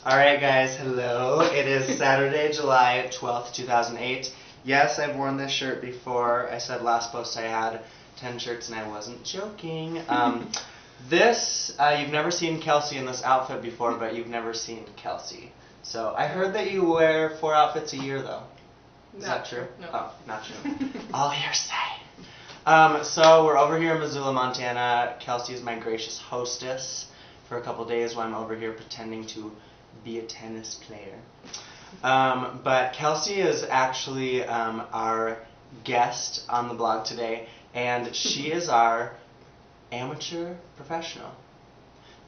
Alright guys, hello. It is Saturday, July 12th, 2008. Yes, I've worn this shirt before. I said last post I had 10 shirts and I wasn't joking. You've never seen Kelsey in this outfit before, but you've never seen Kelsey. So I heard that you wear 4 outfits a year though. Is that true? No. Oh, not true. All hearsay. So we're over here in Missoula, Montana. Kelsey is my gracious hostess for a couple days while I'm over here pretending to be a tennis player. But Kelsey is actually our guest on the blog today, and she is our amateur professional.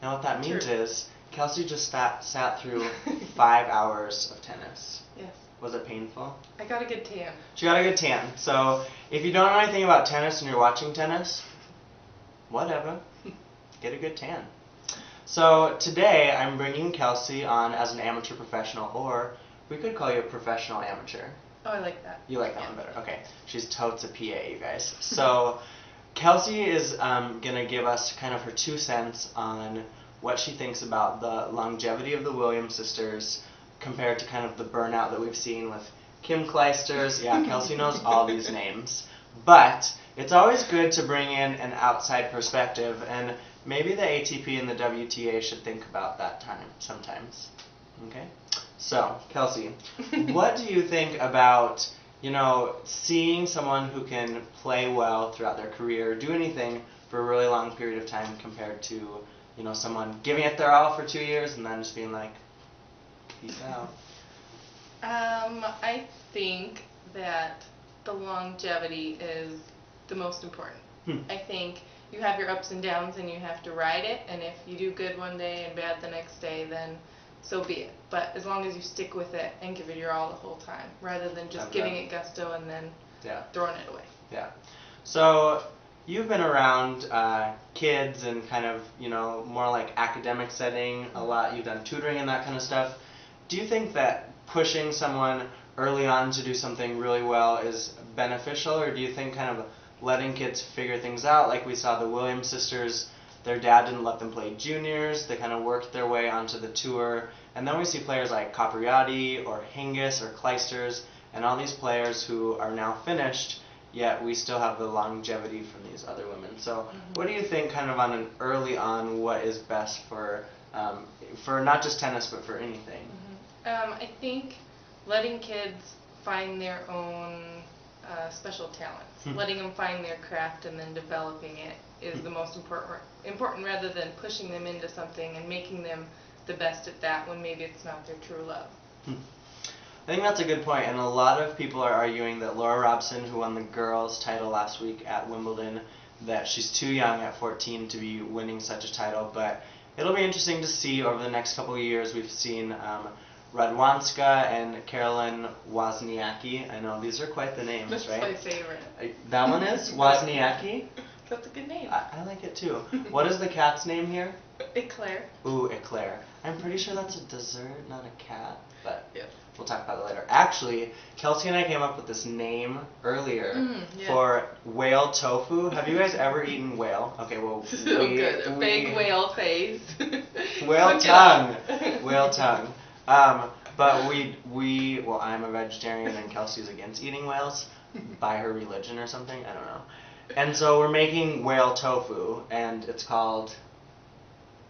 Now what that means is Kelsey just sat through 5 hours of tennis. Yes. Was it painful? I got a good tan. She got a good tan. So if you don't know anything about tennis and you're watching tennis, whatever, get a good tan. So today I'm bringing Kelsey on as an amateur professional, or we could call you a professional amateur. Oh, I like that. You like that one better. Okay. She's totes a PA, you guys. So Kelsey is going to give us kind of her 2 cents on what she thinks about the longevity of the Williams sisters compared to kind of the burnout that we've seen with Kim Clijsters. Yeah, Kelsey knows all these names. But it's always good to bring in an outside perspective, and maybe the ATP and the WTA should think about that sometimes. Okay? So, Kelsey, what do you think about, seeing someone who can play well throughout their career, do anything for a really long period of time compared to, someone giving it their all for 2 years and then just being like, peace out? I think that the longevity is the most important. I think you have your ups and downs and you have to ride it, and if you do good one day and bad the next day, then so be it. But as long as you stick with it and give it your all the whole time, rather than just giving it gusto and then throwing it away. Yeah. So you've been around kids and kind of, more like academic setting a lot. You've done tutoring and that kind of stuff. Do you think that pushing someone early on to do something really well is beneficial, or do you think kind of letting kids figure things out, like we saw the Williams sisters, their dad didn't let them play juniors, they kind of worked their way onto the tour, and then we see players like Capriati or Hingis or Clijsters and all these players who are now finished, yet we still have the longevity from these other women. So what do you think kind of on an early on what is best for not just tennis but for anything? I think letting kids find their own special talents, letting them find their craft and then developing it is the most important rather than pushing them into something and making them the best at that when maybe it's not their true love. I think that's a good point, and a lot of people are arguing that Laura Robson, who won the girls' title last week at Wimbledon, that she's too young at 14 to be winning such a title, but it'll be interesting to see over the next couple of years. We've seen Radwanska and Carolyn Wozniacki. I know these are quite the names, That's right? my favorite. That one is? Wozniacki? That's a good name. I like it too. What is the cat's name here? Eclair. Ooh, Eclair. I'm pretty sure that's a dessert, not a cat, but yeah. We'll talk about it later. Actually, Kelsey and I came up with this name earlier for whale tofu. Have you guys ever eaten whale? Okay, well, so good. A big whale face. Whale tongue. Whale tongue. But well, I'm a vegetarian and Kelsey's against eating whales by her religion or something. I don't know. And so we're making whale tofu, and it's called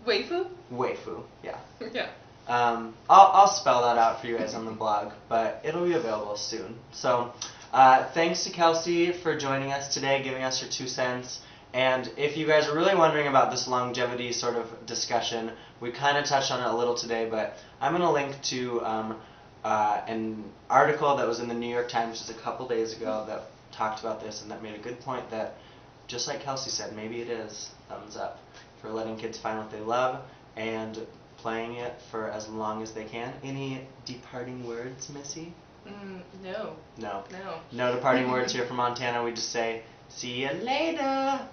Weifu? Weifu, yeah. Yeah. I'll spell that out for you guys on the blog, but it'll be available soon. So thanks to Kelsey for joining us today, giving us her 2 cents. And if you guys are really wondering about this longevity sort of discussion, we kind of touched on it a little today, but I'm going to link to an article that was in the New York Times just a couple days ago that talked about this and that made a good point that, just like Kelsey said, maybe it is thumbs up for letting kids find what they love and playing it for as long as they can. Any departing words, Missy? No. No. No. No departing words here from Montana. We just say, see you later.